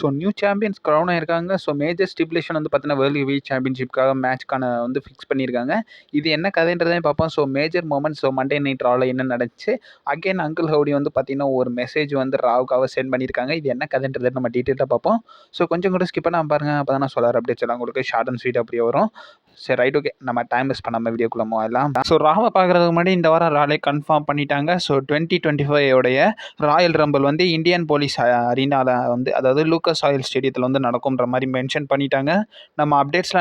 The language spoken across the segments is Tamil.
ஸோ நியூ சாம்பியன்ஸ் க்ரௌன் ஆயிருக்காங்க. ஸோ மேஜர் ஸ்டிபுலேஷன் வந்து பார்த்தீங்கன்னா, வேர்ல்டு ஹெவிவெயிட் சாம்பியன்ஷிப்காக மேட்ச்க்கான வந்து ஃபிக்ஸ் பண்ணியிருக்காங்க. இது என்ன கதைன்றதையும் பார்ப்போம். So major moments Monday night ரால என்ன நடந்துச்சு? அகைன் அங்கிள் ஹவுடி வந்து பார்த்தீங்கன்னா, ஒரு மெசேஜ் வந்து ராவுக்காக சென்ட் பண்ணியிருக்காங்க. இது என்ன கதைன்றத நம்ம டீட்டெயிலா பார்ப்போம். ஸோ கொஞ்சம் கூட ஸ்கிப் பண்ணாம பாருங்க. அப்பதான் நான் சொல்ல வர அப்டேட்ஸ் எல்லாம் உங்களுக்கு ஷார்ட் அண்ட் ஸ்வீட் அப்படியே வரும். சரி ரைட் ஓகே. நம்ம டைம் வேஸ்ட் பண்ணாம வீடியோக்குள்ள போகலாம். ஸோ ராவ பார்க்கறதுக்கு முன்னாடி இந்த வாரம் ராலே கன்ஃபார்ம் பண்ணிட்டாங்க. ஸோ 2025 உடைய ராயல் ரம்பிள் வந்து இந்தியன் போலீஸ் அரீனால வந்து அதாவது லூக்கஸ் ஆயில் ஸ்டேடியத்தில் வந்து நடக்கும்ன்ற மாதிரி மென்ஷன் பண்ணிட்டாங்க. நம்ம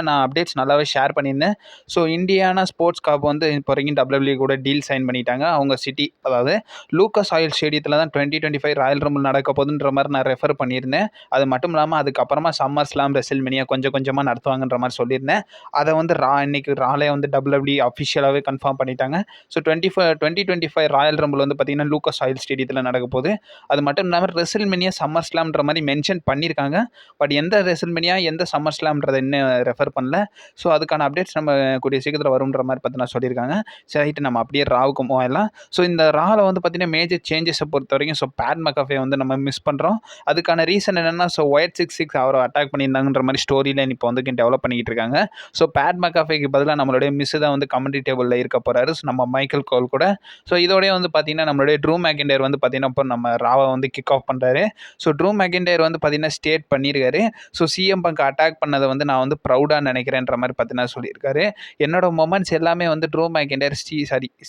நான் அப்டேட்ஸ் நல்லாவே ஷேர் பண்ணியிருந்தேன். ஸோ இந்தியானா ஸ்போர்ட்ஸ் காப் வந்து இப்போ வரைக்கும் WWE கூட டீல் சைன் பண்ணிட்டாங்க. அவங்க சிட்டி அதாவது லூக்கஸ் ஆயில் ஸ்டேடியத்தில் தான் 2025 ராயல் ரம்பிள் நடக்க போகுதுன்ற மாதிரி நான் ரெஃபர் பண்ணியிருந்தேன். அது மட்டும் இல்லாமல் அதுக்கப்புறமா சம்மர் ஸ்லாம் ரெசில்மேனியா கொஞ்சம் கொஞ்சமாக நடத்துவாங்கன்ற மாதிரி சொல்லியிருந்தேன். அதை வந்து இன்னைக்கு ராலே வந்து WWE அஃபிஷியலாகவே கன்ஃபார்ம் பண்ணிட்டாங்க. ஸோ 2025 ராயல் ரம்பிள் வந்து பார்த்தீங்கன்னா லூக்கஸ் ஆயில் ஸ்டேடியத்தில் நடக்க போகுது. அது மட்டும் இல்லாமல் ரெசில்மேனியா சம்மர் ஸ்லாம்ன்ற மாதிரி மென்ஷன் பண்ணியிருக்காங்க. பட் எந்த ரெசில்மேனியா எந்த சம்மர் ஸ்லாம்ன்றதை இன்னும் ரெஃபர் பண்ணல. ஸோ அதுக்கான அப்டேட்ஸ் நம்ம கூடிய சீக்கிரத்தில் வரும்ன்ற மாதிரி பார்த்தீங்கன்னா சொல்லியிருக்காங்க. சரி நம்ம அப்படியே ராவுக்கு போகலாம். ஸோ இந்த ராவில் வந்து பார்த்தீங்கன்னா மேஜர் சேஞ்சஸை பொறுத்த வரைக்கும் ஸோ பேட் மெக்காஃபே வந்து நம்ம மிஸ் பண்ணுறோம். அதுக்கான ரீசன் என்னென்னா ஸோ ஒயிட் 66 அவரை அட்டாக் பண்ணியிருந்தாங்கன்ற மாதிரி ஸ்டோரி லைன் இப்போ வந்து டெவலப் பண்ணிக்கிட்டு இருக்காங்க. ஸோ பேட் மெக்காஃபேக்கு பதிலாக நம்மளுடைய மிஸ் தான் வந்து கமெண்ட்ரி டேபிளில் இருக்க போகிறாரு. ஸோ நம்ம மைக்கேல் கோல் கூட. ஸோ இதோடய வந்து பார்த்தீங்கன்னா நம்மளுடைய ட்ரூ மேக்கின்டர் வந்து பார்த்தீங்கன்னா இப்போ நம்ம ராவை வந்து கிக் ஆஃப் பண்ணுறாரு. ஸோ ட்ரூ மேக்கின்டர் வந்து பார்த்தீங்கன்னா ஸ்டேட் பண்ணியிருக்காரு. ஸோ சிஎம் பங்க் அட்டாக் பண்ணதை வந்து நான் வந்து ப்ரௌடாக நினைக்கிறேன்ற மாதிரி பார்த்தீங்கன்னா சொல்லியிருக்காரு. என்னோட மொமெண்ட்ஸ் எல்லாமே வந்து ட்ரூ மேக்கின்டர்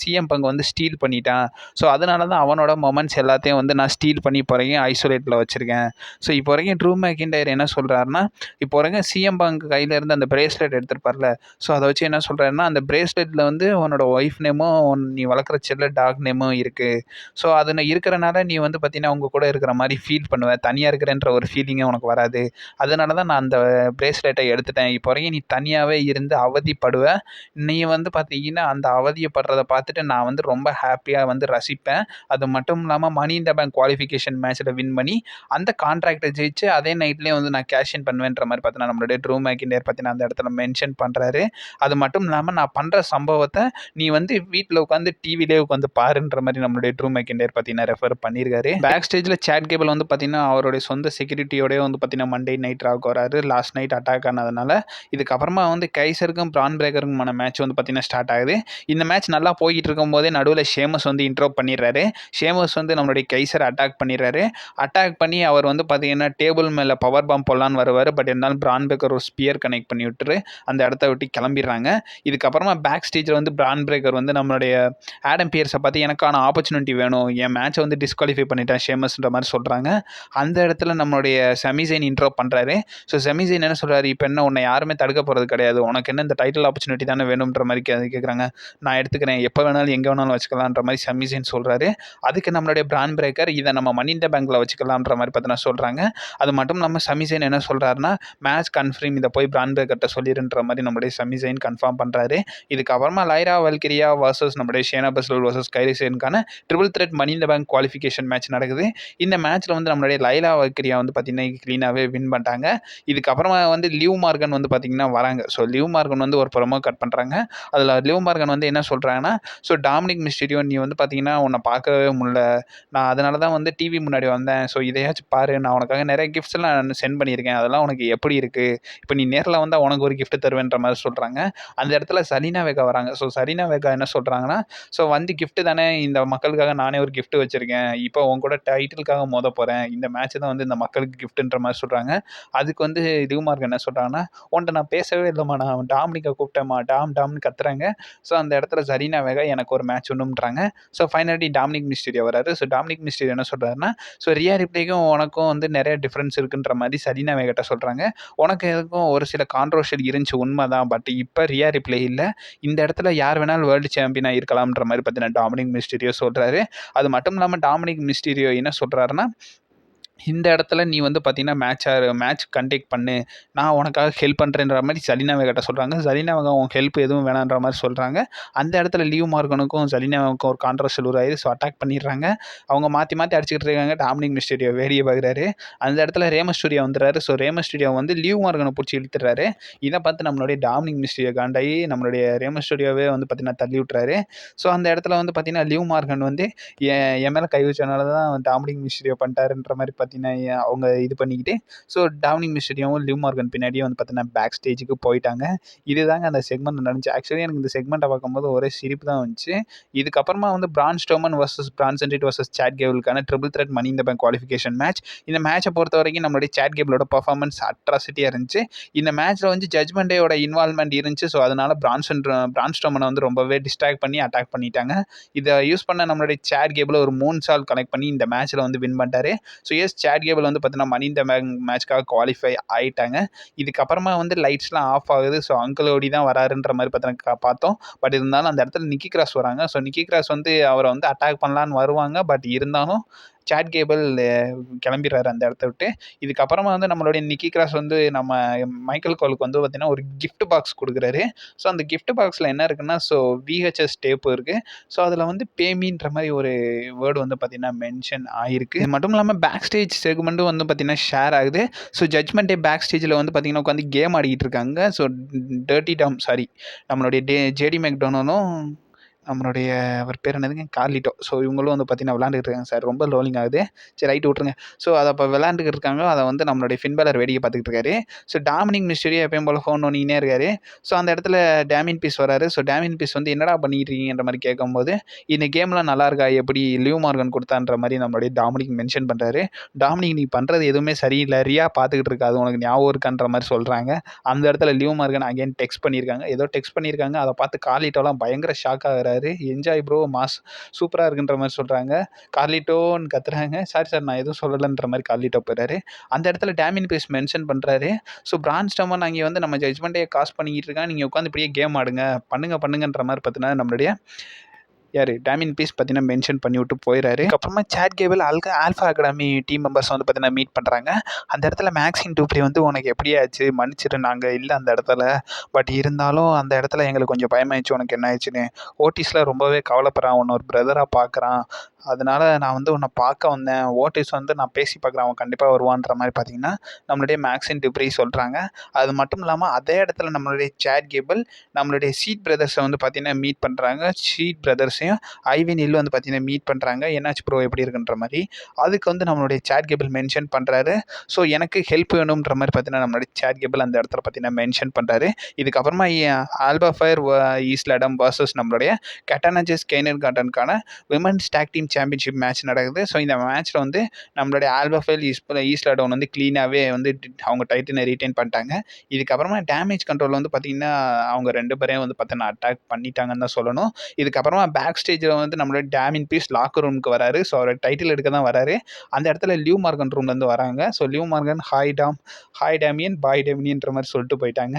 சிஎம் பங்க் வந்து ஸ்டீல் பண்ணிட்டான். ஸோ அதனால தான் அவனோட மொமெண்ட்ஸ் எல்லாத்தையும் வந்து நான் ஸ்டீல் பண்ணி இப்போ வரைக்கும் ஐசோலேட்டில் வச்சுருக்கேன். ஸோ இப்போ வரைக்கும் ட்ரூ மேக்கின்டர் என்ன சொல்கிறாருன்னா இப்போ வரைக்கும் சிஎம் பங்க் கையில் இருந்து அந்த பிரேஸ்லெட் எடுத்துருப்பார்ல. ஸோ அதை வச்சு என்ன சொல்கிறாருன்னா அந்த பிரேஸ்லெட்டில் வந்து உன்னோட ஒய்ஃப் நேமும் நீ வளர்க்குற செல்ல டாக் நேமும் இருக்குது. ஸோ அது இருக்கிறனால நீ வந்து பார்த்தீங்கன்னா அவங்க கூட இருக்கிற மாதிரி ஃபீல் பண்ணுவேன். தனியாக இருக்கிறேன்ற ஒரு ஃபீலிங்கே உனக்கு வராது. அதனால தான் நான் அந்த பிரேஸ்லெட்டை எடுத்துட்டேன். இப்போ வரைக்கும் நீ தனியாகவே இருந்து அவதிப்படுவ. நீ வந்து பார்த்தீங்கன்னா அந்த அவதியப்படுறத பார்த்துட்டு நான் வந்து ரொம்ப ஹாப்பியாக வந்து ரசிப்பேன். அது மட்டும் இல்லாமல் மணி இன் த பேங்க் குவாலிஃபிகேஷன் மேட்ச்சில் வின் பண்ணி அந்த கான்ட்ராக்டை ஜெயிச்சு அதே நைட்லேயே வந்து நான் கேஷ் இன் பண்ணுவேன்ற மாதிரி பார்த்தீங்கன்னா நம்மளுடைய ட்ரூ மேக்கின்டர் பார்த்தீங்கன்னா அந்த இடத்துல மென்ஷன் பண்ணுறாரு. அது மட்டும் இல்லாமல் நான் பண்ணுற சம்பவத்தை நீ வந்து வீட்டில் உட்காந்து டிவிலே உட்காந்து பாருன்ற மாதிரி நம்மளுடைய ட்ரூ மேக்கின்டர் பார்த்தீங்கன்னா ரெஃபர் பண்ணியிருக்காரு. பேக் ஸ்டேஜில் சேட் கேபிள் வந்து பார்த்தீங்கன்னா அவருடைய சொந்த செக்யூரிட்டியோடய வந்து பார்த்தீங்கன்னா மண்டே நைட் ராவுக்கு வராரு. லாஸ்ட் நைட் அட்டாக் ஆனதுனால இதுக்கப்புறமா வந்து கைசருக்கும் பிரான் பிரேக்கருக்குமான மேட்ச் வந்து பார்த்தீங்கன்னா ஸ்டார்ட் ஆகுது. இந்த மேட்ச் நல்லா போய்கிட்டு இருக்கும் போதே நடுவில் ஷேமஸ் வந்து இன்ட்ரோ பண்ணிடுறாரு. ஷேமஸ் வந்து நம்மளுடைய கைசரை அட்டாக் பண்ணிடுறாரு. அட்டாக் பண்ணி அவர் வந்து பார்த்தீங்கன்னா டேபிள் மேலே பவர் பாம் போடலான்னு வருவார். பட் இருந்தாலும் பிரான் பிரேக்கர் ஒரு ஸ்பியர் கனெக்ட் பண்ணி விட்டுரு அந்த இடத்த விட்டு கிளம்பிடுறாங்க. இதுக்கப்புறமா பேக் ஸ்டேஜில் வந்து பிரான் பிரேக்கர் வந்து நம்மளுடைய ஆடம் பியர்ஸை பார்த்து எனக்கான ஆப்பர்ச்சுனிட்டி வேணும், என் மேட்சை வந்து டிஸ்குவாலிஃபை பண்ணிட்டேன் ஷேமஸ்ன்ற மாதிரி சொல்கிறாங்க. அந்த இடத்துல நம்மளுடைய செமிசைன் இன்ட்ரோ பண்ணுறாரு. ஸோ செமிசைன் என்ன சொல்கிறாரு, இப்போ என்ன உன்னை யாருமே தடுக்க போகிறது கிடையாது, உனக்கு என்ன இந்த டைட்டில் ஆப்பர்ச்சுனிட்டி தானே வேணுன்ற மாதிரி கேட்குறாங்க. நான் எடுத்துக்கிறேன், எப்போ வேணாலும் எங்கே வேணாலும் வச்சுக்கலான்ற மாதிரி செமிசைன் சொல்கிறாரு. அதுக்கு நம்மளுடைய பிரான் பிரேக்கர் இதை நம்ம மணி இன் த பேங்க்கில் வச்சுக்கலான்ற மாதிரி பார்த்தீங்கன்னா சொல்கிறாங்க. அது மட்டும் இல்லாமல் செமிசைன் என்ன சொல்கிறாருன்னா மேட்ச் கன்ஃபார்ம் இதை போய் பிரான் பிரேக்கர்கிட்ட சொல்லிடுன்ற மாதிரி நம்மளுடைய செமிசைன் கன்ஃபார்ம் பண்ணுறாரு. இதுக்கப்புறமா லைரா வல்கிரியா வர்சஸ் நம்மளுடைய ஷேனா பஸ்லர் வர்சஸ் கைரி சேனுக்கான triple threat money in the bank qualification match நடக்குது. இந்த மேட்ச்சில் வந்து நம்மளுடைய லைரா வல்கிரியா வந்து பார்த்தீங்கன்னா க்ளீனாகவே வின் பண்ணிட்டாங்க. இதுக்கப்புறமா வந்து லிவ் மார்கன் வந்து பார்த்தீங்கன்னா வராங்க. ஸோ லிவ் மார்கன் வந்து ஒரு ப்ரோமோ கட் பண்ணுறாங்க. அதில் லிவ் மார்கன் வந்து என்ன சொல்கிறாங்கன்னா ஸோ டாமினிக் மிஸ்டீரியோ நீ வந்து பார்த்தீங்கன்னா உன்னை பார்க்கவே முடியல, நான் அதனால தான் வந்து டிவி முன்னாடி வந்தேன். ஸோ இதையாச்சும் பாரு, நான் உனக்காக நிறைய கிஃப்ட்ஸ் எல்லாம் சென்ட் பண்ணியிருக்கேன், அதெல்லாம் உனக்கு எப்படி இருக்குது, இப்போ நீ நேரில் வந்தால் உனக்கு ஒரு கிஃப்ட் தருவேன்ற மாதிரி சொல்கிறாங்க. அந்த இடத்துல சலீனா வேகா வராங்க. ஸோ சலீனா வேகா என்ன சொல்கிறாங்கன்னா ஸோ வந்து கிஃப்ட் தானே, இந்த மக்களுக்காக நானே ஒரு கிஃப்ட் வச்சுருக்கேன், இப்போ உன் கூட டைட்டிலுக்காக மோத போகிறேன், இந்த மேட்ச் தான் வந்து இந்த மக்களுக்கு கிஃப்ட்டுன்ற மாதிரி சொல்கிறாங்க. அதுக்கு வந்து லிவ் மார்கன் என்ன சொல்கிறாங்கன்னா உன்ட்ட நான் பேசவே இல்லைம்மா, நான் டாமினிக்கை கூப்பிட்டேம்மா, டாம்னு கத்துறாங்க. ஸோ அந்த இடத்துல சலீனா வேகா எனக்கு ஒரு மேட்ச் ஒன்றுன்றாங்க. ஸோ ஃபைனலி டாமினிக் மிஸ்டீரியோ வராரு. ஸோ டாமினிக் மிஸ்டீரியோ என்ன சொல்கிறாருன்னா ஸோ ரியா ரிப்ளிக்கும் உனக்கும் வந்து நிறைய டிஃப்ரென்ஸ் இருக்குன்ற மாதிரி சலீனா வேகாட்ட சொல்கிறாங்க. உனக்கு எதுக்கும் ஒரு சில கான்ட்ரோவர்ஷியல் இருந்துச்சு உண்மை தான், பட் இப்போ ரியா ரிப்ளே இல்லை, இந்த இடத்துல யார் வேணாலும் வேர்ல்டு சாம்பியனாக இருக்கலாம்ன்ற மாதிரி பார்த்தீங்கன்னா டாமினிக் மிஸ்டீரியோ சொல்கிறாரு. அது மட்டும் இல்லாமல் டாமினிக் மிஸ்டீரியோ என்ன சொல்கிறாருன்னா இந்த இடத்துல நீ வந்து பார்த்தீங்கன்னா மேட்ச் கண்டக்ட் பண்ணு, நான் உனக்காக ஹெல்ப் பண்ணுறேன்ற மாதிரி சலீனா வேகாட்ட சொல்கிறாங்க. சலீனா வேகா உன் ஹெல்ப் எதுவும் வேணான்ற மாதிரி சொல்கிறாங்க. அந்த இடத்துல லிவ் மார்கனுக்கும் சலீனாவுக்கும் ஒரு கான்ட்ரோவர்ஷியல் உருவாகுது. ஸோ அட்டாக் பண்ணிடுறாங்க. அவங்க மாற்றி மாற்றி அடிச்சுக்கிட்டு இருக்காங்க. டாமினிக் மிஸ்டீரியோ வேடியை பார்க்குறாரு. அந்த இடத்துல ரேமஸ்டூடியோ வந்துடுறாரு. ஸோ ரேமஸ்டூடியோ வந்து லிவ் மார்கனை பிடிச்சி இழுத்துறாரு. இதை பார்த்து நம்மளுடைய டாமினிக் மிஸ்டீரியோ காண்டாகி நம்மளுடைய ரேமஸ்டூடியோவே வந்து பார்த்தீங்கன்னா தள்ளி விட்டுறாரு. ஸோ அந்த இடத்துல வந்து பார்த்தீங்கன்னா லிவ் மார்கன் வந்து என் மேலே கை வச்சனால தான் டாமினிக் மிஸ்டீரியோ பண்ணிட்டாருன்ற மாதிரி பார்த்தீங்கன்னா, அவங்க இது பண்ணிக்கிட்டு ஸோ டாமினிக் மிஸ்டீரியோவும், லிவ் மார்கன் பின்னாடியே வந்து பார்த்தீங்கன்னா, பேக் ஸ்டேஜுக்கு போயிட்டாங்க. இதுதாங்க அந்த செக்மெண்ட் நடந்துச்சு. ஆக்சுவலி எனக்கு இந்த செக்மெண்ட்ட பார்க்கும்போது ஒரே சிரிப்பு தான் வந்துச்சு. இதுக்கப்புறமா வந்து Braun Strowman versus Bronson Reed versus Chad கேபிளுக்கான triple threat money in the bank qualification match. இந்த மேட்சை பொறுத்தவரைக்கும் நம்மளுடைய சாட் கேபிளோட பெர்ஃபார்மன்ஸ் அட்ராசிட்டியாக இருந்துச்சு. இந்த மேட்ச்சில் வந்து ஜட்மெண்ட் டேயோட இன்வால்வ்மெண்ட் இருந்துச்சு. ஸோ அதனால பிரான் ஸ்ட்ரோமனை வந்து ரொம்பவே டிஸ்ட்ராக்ட் பண்ணி அட்டாக் பண்ணிட்டாங்க. இதை யூஸ் பண்ண நம்மளுடைய சாட் கேபிள் ஒரு 3 சால் கனெக்ட் பண்ணி இந்த மேட்ச்சில் வந்து வின் பண்ணிட்டாரு. ஸோ சாட் கேபிள் வந்து பார்த்தீங்கன்னா மனி இன் த பேங்க் மேட்ச்க்காக குவாலிஃபை ஆயிட்டாங்க. இதுக்கப்புறமா வந்து லைட்ஸ்லாம் ஆஃப் ஆகுது. ஸோ அங்கிள் ஓடி தான் வராருன்ற மாதிரி பார்த்தோம். பட் இருந்தாலும் அந்த இடத்துல நிக்கி கிராஸ் வராங்க. ஸோ நிக்கி கிராஸ் வந்து அவரை வந்து அட்டாக் பண்ணலான்னு வருவாங்க. பட் இருந்தாலும் சாட் கேபிள் கிளம்பிடுறாரு அந்த இடத்த விட்டு. இதுக்கப்புறமா வந்து நம்மளுடைய நிக்கி கிராஸ் வந்து நம்ம மைக்கேல் கோலுக்கு வந்து பார்த்தீங்கன்னா ஒரு கிஃப்ட் பாக்ஸ் கொடுக்குறாரு. ஸோ அந்த கிஃப்ட் பாக்ஸில் என்ன இருக்குன்னா ஸோ விஹெச்எஸ் டேப்பு இருக்குது. ஸோ அதில் வந்து பேமின்ற மாதிரி ஒரு வேர்டு வந்து பார்த்தீங்கன்னா மென்ஷன் ஆகிருக்கு. இது மட்டும் இல்லாமல் பேக் ஸ்டேஜ் செக்மெண்ட்டும் வந்து பார்த்தீங்கன்னா ஷேர் ஆகுது. ஸோ ஜட்மெண்ட் டே பேக் ஸ்டேஜில் வந்து பார்த்தீங்கன்னா உட்காந்து கேம் ஆடிக்கிட்டு இருக்காங்க. ஸோ நம்மளுடைய ஜேடி மெக்டோனலும் நம்மளுடைய அவர் பேர் என்னதுங்க கார்லிட்டோ. ஸோ இவங்களும் வந்து பார்த்தீங்கன்னா விளாண்டுட்டு இருக்காங்க. சார் ரொம்ப லோலிங் ஆகுது. சரி ரைட் விட்ருங்க. ஸோ அதை அப்போ விளாண்டுக்கிட்டு இருக்காங்க. அதை வந்து நம்மளுடைய ஃபின் பேலர் வேடிக்கை பார்த்துக்கிட்டு இருக்காரு. ஸோ டாமினிக் மிஸ்டீரியோ எப்பயும் போல் ஃபோன் நோண்டினே இருக்காரு. ஸோ அந்த இடத்துல டேமியன் பீஸ் வராரு. ஸோ டேமியன் பீஸ் வந்து என்னடா பண்ணிட்டு இருக்கீங்கன்ற மாதிரி கேட்கும்போது இந்த கேம்லாம் நல்லா இருக்கா, எப்படி லிவ் மார்கன் கொடுத்தான்ற மாதிரி நம்மளுடைய டாமினிக் மென்ஷன் பண்ணுறாரு. டாமினிக் நீ பண்ணுறது எதுவுமே சரியில்லை, ரியா பார்த்துக்கிட்டு இருக்கா, அது உனக்கு ஞாபகம் இருக்கான்ற மாதிரி சொல்கிறாங்க. அந்த இடத்துல லிவ் மார்கன் அகைன் டெக்ஸ்ட் பண்ணியிருக்காங்க. ஏதோ டெக்ஸ்ட் பண்ணியிருக்காங்க. அதை பார்த்து கார்லிட்டோலாம் பயங்கர ஷாக் ஆகுறாரு. என்ஜாய் ப்ரோ, மாஸ் சூப்பராக இருக்குன்ற மாதிரி சொல்கிறாங்க. கார்லிட்டோன்னு கத்துறாங்க. சார் நான் எதுவும் சொல்லலைன்ற மாதிரி கார்லிட்டோ போயிறாரு. அந்த இடத்துல டேமியன் பீஸ் மென்ஷன் பண்ணுறாரு. ஸோ பிரான் ஸ்ட்ரோமன் அங்கே வந்து நம்ம ஜட்மெண்ட்டே காசு பண்ணிக்கிட்டு இருக்கான், நீங்கள் உட்காந்து இப்படியே கேம் ஆடுங்க, பண்ணுங்கன்ற மாதிரி பார்த்தீங்கன்னா நம்மளுடைய டேமியன் பீஸ் பார்த்தீங்கன்னா மென்ஷன் பண்ணி விட்டு போயிறாரு. அப்புறமா சாட் கேபிள் ஆல்ஃபா அகாடமி டீம் மெம்பர்ஸ் வந்து பார்த்தீங்கன்னா மீட் பண்ணுறாங்க. அந்த இடத்துல மேக்ஸின் டூப்ரி வந்து உனக்கு எப்படி ஆச்சு, மன்னிச்சிரு நாங்கள் இல்லை அந்த இடத்துல, பட் இருந்தாலும் அந்த இடத்துல எங்களுக்கு கொஞ்சம் பயமாயிடுச்சு உனக்கு என்ன ஆயிடுச்சுன்னு. ஓட்டிஸில் ரொம்பவே கவலைப்படுறான், உன்னை ஒரு பிரதராக பார்க்குறான், அதனால நான் வந்து உன்னை பார்க்க வந்தேன், ஓட்டிஸ் வந்து நான் பேசி பார்க்குறேன், அவன் கண்டிப்பாக வருவான்ற மாதிரி பார்த்தீங்கன்னா நம்மளுடைய மேக்ஸின் டூப்ரி சொல்கிறாங்க. அது மட்டும் இல்லாமல் அதே இடத்துல நம்மளுடைய சாட் கேபிள் நம்மளுடைய சீட் பிரதர்ஸை வந்து பார்த்தீங்கன்னா மீட் பண்ணுறாங்க. சீட் பிரதர்ஸையும் ஐவின் ஹில் வந்து பார்த்தீங்கன்னா மீட் பண்ணுறாங்க. என்னாச்சு ப்ரோ எப்படி இருக்குன்ற மாதிரி. அதுக்கு வந்து நம்மளுடைய சாட் கேபிள் மென்ஷன் பண்ணுறாரு. ஸோ எனக்கு ஹெல்ப் வேணுன்ற மாதிரி பார்த்தீங்கன்னா நம்மளுடைய சாட் கேபிள் அந்த இடத்துல பார்த்தீங்கன்னா மென்ஷன் பண்ணுறாரு. இதுக்கப்புறமா Alba Fyre Isla Dawn versus நம்மளுடைய கட்டானாஜஸ் கெய்னர் கார்டனுக்கான women's tag team championship match நடக்குது. ஸோ இந்த மேட்ச்சில் வந்து நம்மளுடைய ஆல்பா ஃபயர் ஈஸ்ட் லடம் வந்து க்ளீனாகவே வந்து அவங்க டைட்டிலை ரீட்டைன் பண்ணிட்டாங்க. இதுக்கப்புறமா டேமேஜ் கண்ட்ரோல் வந்து பார்த்தீங்கன்னா அவங்க 2 பேரையும் வந்து பார்த்தீங்கன்னா அட்டாக் பண்ணிட்டாங்கன்னு தான் சொல்லணும். இதுக்கப்புறமா பேக் ஸ்டேஜில் வந்து நம்மளோட டேமியன் பீஸ் லாக்கர் ரூமுக்கு வராரு. ஸோ அவர் டைட்டில் எடுக்க தான் வராரு. அந்த இடத்துல லிவ் மார்கன் ரூம்லேருந்து வராங்க. So Liv Morgan hi Damian bye டேமியன்ற மாதிரி சொல்லிட்டு போயிட்டாங்க.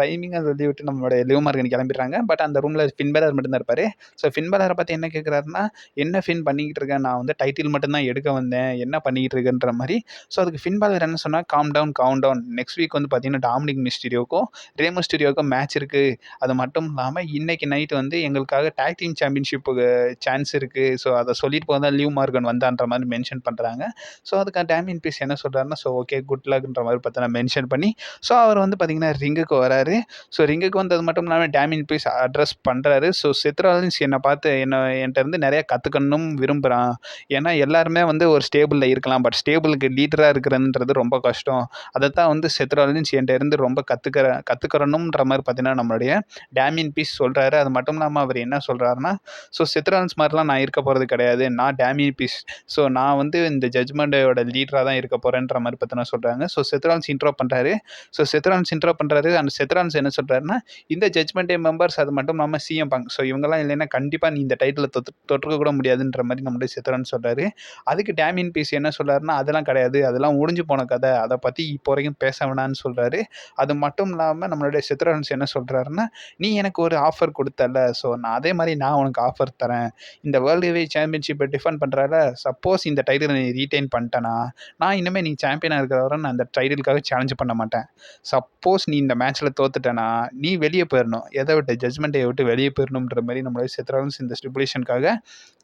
ரைமிங்காக சொல்லி விட்டு நம்மளோட லிவ் மார்கன் கிளம்பிடுறாங்க. பட் அந்த ரூமில் ஃபின் பேலர் மட்டும்தான் இருப்பார். ஸோ ஃபின் பேலரை பார்த்து என்ன கேட்குறாருன்னா, என்ன ஃபின் பண்ணிக்கிட்டு இருக்கேன், நான் வந்து டைட்டில் மட்டும்தான் எடுக்க வந்தேன், என்ன பண்ணிக்கிட்டு இருக்கேன்ற மாதிரி. ஸோ அதுக்கு ஃபின் பேலர் என்ன சொன்னால், காம் டவுன் நெக்ஸ்ட் வீக் வந்து பார்த்தீங்கன்னா டாமினிக் மிஸ்டீரியோக்கும் ரே மிஸ்டீரியோக்கும் மேட்ச் இருக்குது. அது மட்டும் இல்லாமல் இன்னைக்கு நைட் வந்து எங்களுக்காக டாக் டீம் சாம்பியன்ஷிப்புக்கு சான்ஸ் இருக்குது. ஸோ அதை சொல்லிட்டு போக தான் லிவ் மார்கன் வந்தான்ற மாதிரி மென்ஷன் பண்ணுறாங்க. ஸோ அதுக்கு டேமியன் பீஸ் என்ன சொல்கிறாருன்னா, ஸோ ஓகே குட் லக்ன்ற மாதிரி பார்த்தீங்கன்னா மென்ஷன் பண்ணி ஸோ அவர் வந்து பார்த்திங்கன்னா ரிங்குக்கு வராரு. ஸோ ரிங்குக்கு வந்தது மட்டும் இல்லாமல் டேமியன் பீஸ் அட்ரஸ் பண்ணுறாரு. ஸோ செத்ராலின்ஸ் என்னை பார்த்து என்கிட்ட இருந்து நிறைய கற்றுக்கணும் விரும்புகிறான். ஏன்னா எல்லாருமே வந்து ஒரு ஸ்டேபிளில் இருக்கலாம், பட் ஸ்டேபிளுக்கு லீடராக இருக்கிறதுன்றது ரொம்ப கஷ்டம். அதை தான் வந்து செத்ராலின்ஸ் என்கிட்ட இருந்து ரொம்ப கற்றுக்கிறணுன்ற மாதிரி பார்த்தீங்கன்னா நம்மளுடைய டேமியன் பீஸ் சொல்கிறாரு. அது மட்டும் இல்லாமல் அவர் என்ன சொல்கிறாருன்னா, ஸோ செத்ராலின்ஸ் மாதிரிலாம் நான் இருக்க போகிறது கிடையாது, நான் டேமியன் பீஸ், ஸோ நான் வந்து இந்த ஜட்மெண்ட்டோட லீடராக தான் இருக்க போகிறேன்ற மாதிரி பார்த்தீங்கன்னா சொல்கிறாங்க. ஸோ செத்ராலின்ஸ் இன்ட்ரோ பண்ணுறாரு. அந்த செத்ராலின்ஸ் என்ன சொல்கிறாருன்னா, இந்த ஜட்மெண்ட் டே மெம்பர்ஸ் அது மட்டும் இல்லாமல் சிஎம் பங்க், ஸோ இவங்கெல்லாம் இல்லைன்னா கண்டிப்பாக நீ இந்த டைட்டில் தொற்றுக்க கூட முடியாதுன்ற மாதிரி நம்மளுடைய செத்ராலின்ஸ் சொல்கிறாரு. அதுக்கு டேமியன் பீஸ் என்ன சொல்கிறாருன்னா, அதெல்லாம் கிடையாது, அதெல்லாம் முடிஞ்சு போன கதை, அதை பற்றி இப்போ வரைக்கும் பேச வேணான்னு சொல்கிறாரு. அது மட்டும் இல்லாமல் நம்மளுடைய செத்ராலின்ஸ் என்ன சொல்கிறாருன்னா, நீ எனக்கு ஒரு ஆஃபர் கொடுத்தல, ஸோ நான் அதே மாதிரி நான் உனக்கு ஆஃபர் தரேன், இந்த வேர்ல்டு ஹெவி சாம்பியன்ஷிப்பை டிஃபெண்ட் பண்ணுறால, சப்போஸ் இந்த டைட்டிலை நீ ரீட்டைன் பண்ணிட்டேன்னா நான் இனிமேல் நீ சாம்பியனாக இருக்கிறவரை நான் அந்த டைட்டிலுக்காக சேலஞ்ச் பண்ண மாட்டேன். சப்போஸ் நீ இந்த மேட்ச்சில் தோத்துட்டேன்னா நீ வெளியே போயிடணும், எதை விட்டு ஜட்மெண்ட்டை விட்டு வெளியே போயிடணுன்ற மாதிரி நம்மளுடைய செத்ராலின்ஸ் இந்த ஸ்டிபுலேஷனுக்காக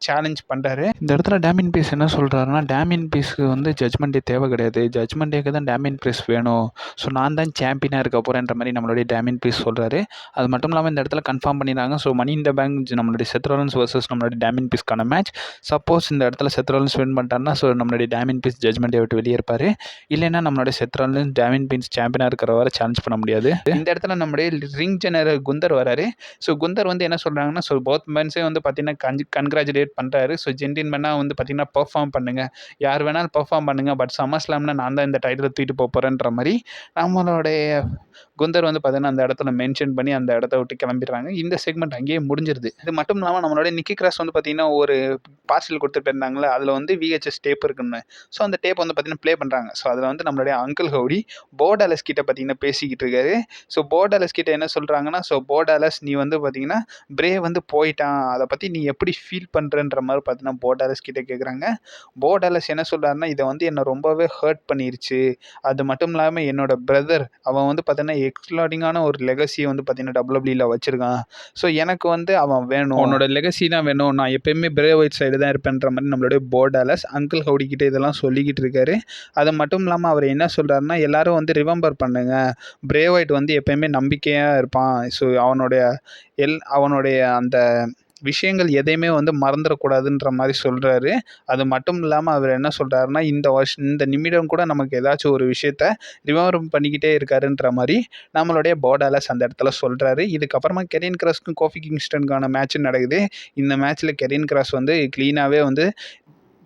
சேலஞ்ச் பண்ணுறாரு. இந்த இடத்துல டேமியன் பீஸ் என்ன சொல்கிறாருன்னா, டேமியன் பீஸ்க்கு வந்து ஜட்ஜ்மெண்ட் டே தேவை கிடையாது, ஜட்ஜ்மெண்ட் டேக்கு தான் டேமியன் பீஸ் வேணும். ஸோ நான் தான் சாம்பியனாக இருக்க போகிறேன்ற மாதிரி நம்மளுடைய டேமியன் பீஸ் சொல்கிறாரு. அது மட்டும் இல்லாமல் இந்த இடத்துல கன்ஃபார்ம் பண்ணிடுறாங்க. ஸோ மணி இந்த பேங்க் நம்மளுடைய செத் ராலின்ஸ் வர்சஸ் நம்மளுடைய டேமியன் பீஸ்க்கான மேட்ச். சப்போஸ் இந்த இடத்துல செத் ராலின்ஸ் வின் பண்ணிட்டாருன்னா ஸோ நம்மளுடைய டேமியன் பீஸ் ஜட்ஜ்மெண்ட் டே விட்டு வெளியே இருப்பார். இல்லைன்னா நம்மளுடைய செத் ராலின்ஸ் டேமியன் பீஸ் சாம்பியனாக இருக்கிற வரை சேலஞ்ச் பண்ண முடியாது. இந்த இடத்துல நம்மளுடைய ரிங் ஜெனரல் குந்தர் வராரு. ஸோ குந்தர் வந்து என்ன சொல்கிறாங்கன்னா, ஸோ போத் மென்ஸே வந்து பார்த்தீங்கன்னா கன்கிராச்சுலேட் பண்ணுறாரு. ஸோ ஜென்டில்மேனாக வந்து பார்த்தீங்கன்னா பெர்ஃபார்ம் பண்ணுங்கள், யார் வேணாலும் பெர்ஃபார்ம் பண்ணுங்கள், பட் சம்மர் ஸ்லாம்னா நான் தான் இந்த டைட்டிலை தூக்கிட்டு போகிறேன்ற மாதிரி நம்மளுடைய குந்தர் வந்து பார்த்தீங்கன்னா அந்த இடத்துல மென்ஷன் பண்ணி அந்த இடத்த விட்டு கிளம்பிடுறாங்க. இந்த செக்மெண்ட் அங்கேயே முடிஞ்சிருது. இது மட்டும் இல்லாமல் நம்மளுடைய நிக்கி கிராஸ் வந்து பார்த்தீங்கன்னா ஒரு பார்சல் கொடுத்துட்டு போயிருந்தாங்களே, அதில் வந்து விஹெச்எஸ் டேப் இருக்குன்னு. ஸோ அந்த டேப் வந்து பார்த்தீங்கன்னா ப்ளே பண்ணுறாங்க. ஸோ அதில் வந்து நம்மளுடைய அங்கிள் ஹவுடி போர்டாலஸ் கிட்ட பார்த்தீங்கன்னா பேசிக்கிட்டு இருக்காரு. ஸோ போர்டாலஸ் கிட்ட என்ன சொல்கிறாங்கன்னா, ஸோ போர்டாலஸ் நீ வந்து பார்த்தீங்கன்னா பிரே வந்து போயிட்டான், அதை பற்றி நீ எப்படி ஃபீல் பண்ணுறன்ற மாதிரி பார்த்தீங்கன்னா போர்டாலஸ் கிட்ட கேட்குறாங்க. போர்டாலஸ் என்ன சொல்கிறாருன்னா, இதை வந்து என்னை ரொம்பவே ஹர்ட் பண்ணிருச்சு. அது மட்டும் இல்லாமல் என்னோட பிரதர் அவன் வந்து பார்த்தீங்கன்னா எக்ஸ்ப்ளோரிங்கான ஒரு லெகசியை வந்து பார்த்தீங்கன்னா டபிள்யூடபிள்யூல வச்சிருக்கான். ஸோ எனக்கு வந்து அவன் வேணும், அவனோட லெகசி தான் வேணும், நான் எப்பயுமே பிரே ஒயிட் சைடு தான் இருப்பேன்ற மாதிரி நம்மளுடைய போர்டாலஸ் அங்கிள் ஹவுடி கிட்ட இதெல்லாம் சொல்லிக்கிட்டு இருக்காரு. அது மட்டும் இல்லாமல் அவர் என்ன சொல்கிறாருன்னா, எல்லாரும் வந்து ரிமெம்பர் பண்ணுங்க, பிரே ஒயிட் வந்து எப்பயுமே நம்பிக்கையாக இருப்பான். ஸோ அவனுடைய அந்த விஷயங்கள் எதையுமே வந்து மறந்துடக்கூடாதுன்ற மாதிரி சொல்கிறாரு. அது மட்டும் இல்லாமல் அவர் என்ன சொல்கிறாருன்னா, இந்த நிமிடம் கூட நமக்கு ஏதாச்சும் ஒரு விஷயத்த ரிமெம்பர் பண்ணிக்கிட்டே இருக்காருன்ற மாதிரி நம்மளுடைய போர்டாலஸ் அந்த இடத்துல சொல்கிறாரு. இதுக்கப்புறமா கெரியன் கிராஸ்க்கும் கோஃபி கிங்ஸ்டனுக்கான மேட்ச் நடக்குது. இந்த மேட்ச்சில் கெரியன் கிராஸ் வந்து க்ளீனாகவே வந்து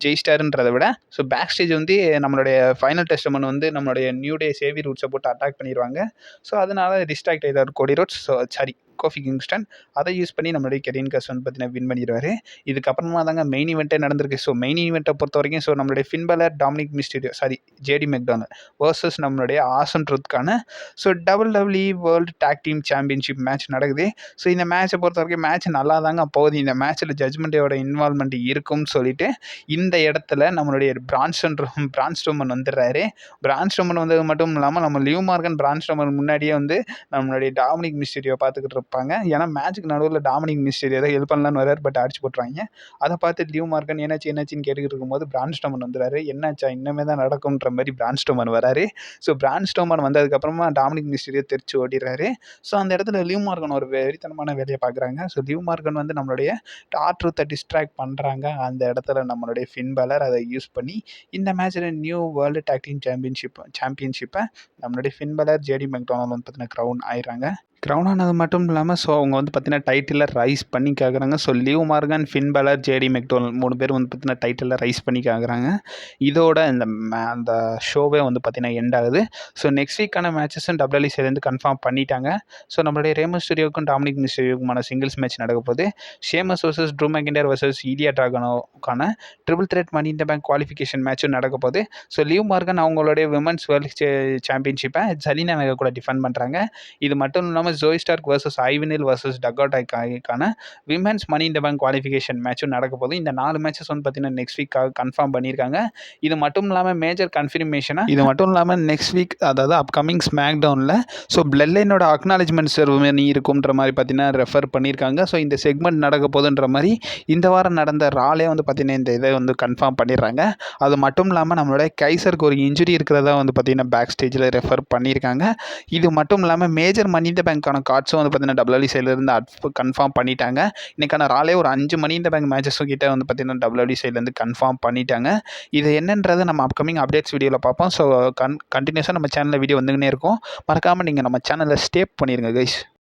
ஜெயிஸ்டாருன்றதை விட ஸோ பேக் ஸ்டேஜ் வந்து நம்மளுடைய ஃபைனல் டெஸ்டமெண்ட் வந்து நம்மளுடைய நியூ டே சேவி ரூட்ஸை போட்டு அட்டாக் பண்ணிடுவாங்க. ஸோ அதனால டிஸ்ட்ராக்ட் ஆகிட்டார் கோடி ரோட்ஸ். ஸோ கோஃபி கிங்ஸ்டன் அதை யூஸ் பண்ணி நம்மளுடைய கெரியன் கிராஸ் வந்து பார்த்தீங்கன்னா வின் பண்ணிடுவார். இதுக்கப்புறமா தாங்க மெயின் ஈவெண்ட்டே நடந்திருக்கு. ஸோ மெயின் ஈவெண்ட்டை பொறுத்த வரைக்கும் ஸோ நம்மளுடைய Finn Balor, Dominik Mysterio JD McDonagh versus நம்மளுடைய ஆசன் ட்ரூத்க்கான so WWE world tag team championship match நடக்குது. ஸோ இந்த மேட்சை பொறுத்த வரைக்கும் மேட்ச் நல்லா தாங்க போகுது. இந்த மேட்ச்சில் ஜட்ஜ்மெண்ட்டோட இன்வால்மெண்ட் இருக்கும்னு சொல்லிட்டு இந்த இடத்துல நம்மளுடைய பிரான் ஸ்ட்ரோமன் வந்துடுறாரு. பிரான் ஸ்ட்ரோமன் வந்தது மட்டும் இல்லாமல் நம்ம லிவ் மார்கன் பிரான் ஸ்ட்ரோமன் முன்னாடியே வந்து நம்மளுடைய டாமினிக் மிஸ்டீரியோ பார்த்துக்கிட்டு இருப்பாங்க. ஏன்னா மேட்ச்சுக்கு நடுவில் டாமினிக் மிஸ்டீரியோ ஏதோ ஹெல்ப் பண்ணலான்னு வராரு, பட் அடிச்சு போட்டுருவாங்க. அதை பார்த்து லிவ் மார்கன் என்னாச்சுன்னு கேட்டுக்கிட்டு இருக்கும்போது பிரான் ஸ்ட்ரோமன் வந்துடுறாரு. என்னாச்சா இன்னமே தான் நடக்கும்ன்ற மாதிரி பிரான் ஸ்ட்ரோமன் வராரு. ஸோ பிரான் ஸ்ட்ரோமன் வந்ததுக்கப்புறமா டாமினிக் மிஸ்டீரியோ தெரிச்சு ஓடிடுறாரு. ஸோ அந்த இடத்துல லிவ் மார்கன் ஒரு வெறித்தனமான வேலையை பார்க்குறாங்க. ஸோ லிவ் மார்கன் வந்து நம்மளுடைய ட்ரூத்தை டிஸ்ட்ராக்ட் பண்ணுறாங்க. அந்த இடத்துல நம்மளுடைய ஃபின் பலர் அதை யூஸ் பண்ணி இந்த மேட்ச்சில் நியூ வேர்ல்டு டேக் டீம் சாம்பியன்ஷிப்பை நம்மளுடைய ஃபின் பலர், ஜேடி மெக்டானல் வந்து பார்த்தீங்கன்னா க்ரௌன் ஆயிடுறாங்க. க்ரௌன் ஆனது மட்டும் இல்லாமல் ஸோ அவங்க வந்து பார்த்தீங்கன்னா டைட்டிலை ரைஸ் பண்ணி கேட்குறாங்க. ஸோ லிவ் மார்கன், ஃபின் பலர், ஜேடி மெக்டோனல் 3 பேர் வந்து பார்த்தீங்கன்னா டைட்டிலை ரைஸ் பண்ணி கேட்குறாங்க. இதோட அந்த ஷோவே வந்து பார்த்தீங்கன்னா எண்ட் ஆகுது. ஸோ நெக்ஸ்ட் வீக்கான மேட்சஸும் WWE சைட்லேருந்து கன்ஃபார்ம் பண்ணிட்டாங்க. ஸோ நம்மளுடைய ரே மிஸ்டீரியோவுக்கும் டாமினிக் மிஸ்டீரியோவுக்குமான சிங்கிள்ஸ் மேட்ச் நடக்க போகுது. Sheamus versus Drew McIntyre versus Ilya டிராகனோவுக்கான triple threat money in the bank qualification மேட்சும் நடக்க போகுது. ஸோ லிவ் மார்கன் அவங்களுடைய விமன்ஸ் வேர்ல்டு சாம்பியன்ஷிப்பை ஜலினா வேகா கூட டிஃபெண்ட் பண்ணுறாங்க. இது மட்டும் இல்லாமல் Zoey Stark versus Ivy Nile versus டக்கோட்டாக்கான women's money in the bank qualification மேட்சும் நடக்க போகுது. இந்த 4 மேட்சஸ் வந்து பார்த்தீங்கன்னா நெக்ஸ்ட் வீக்காக கன்ஃபார்ம் பண்ணியிருக்காங்க. இது மட்டும் இல்லாமல் மேஜர் கன்ஃபர்மேஷனாக இது மட்டும் இல்லாமல் நெக்ஸ்ட் வீக் அதாவது அப்கமிங் ஸ்மாக் டவுனில் ஸோ பிளட் லைனோட அக்னாலஜ்மெண்ட் செரமனி இருக்கும்ன்ற மாதிரி பார்த்தீங்கன்னா ரெஃபர் பண்ணியிருக்காங்க. ஸோ இந்த செக்மெண்ட் நடக்க போகுதுன்ற மாதிரி இந்த வாரம் நடந்த ராலே வந்து பார்த்தீங்கன்னா இந்த இதை வந்து கன்ஃபார்ம் பண்ணிடுறாங்க. அது மட்டும் இல்லாமல் நம்மளோட கைசருக்கு ஒரு இன்ஜுரி இருக்கிறதா வந்து பார்த்தீங்கன்னா பேக் ஸ்டேஜில் ரெஃபர் பண்ணியிருக்காங்க. இது மட்டும் இல்லாமல் மேஜர் மணி இன் த பேங்க்கான கார்ட்ஸும் வந்து பார்த்தீங்கன்னா WWE சைட்லேருந்து கன்ஃபார்ம் பண்ணிட்டாங்க. இன்றைக்கான ராலே ஒரு 5 மணி இந்த பேங்க் மேட்சஸும் கிட்ட வந்து பார்த்தீங்கன்னா WWE சைட்லேருந்து கன்ஃபார்ம் பண்ணிட்டாங்க. இது என்னன்றதை நம்ம அப்கமிங் அப்டேட்ஸ் வீடியோவில் பார்ப்போம். ஸோ கண்டினியூஸாக நம்ம சேனலில் வீடியோ வந்துக்கினே இருக்கும். மறக்காமல் நீங்கள் நம்ம சேனலை ஸ்டே பண்ணிடுங்க கைஸ்.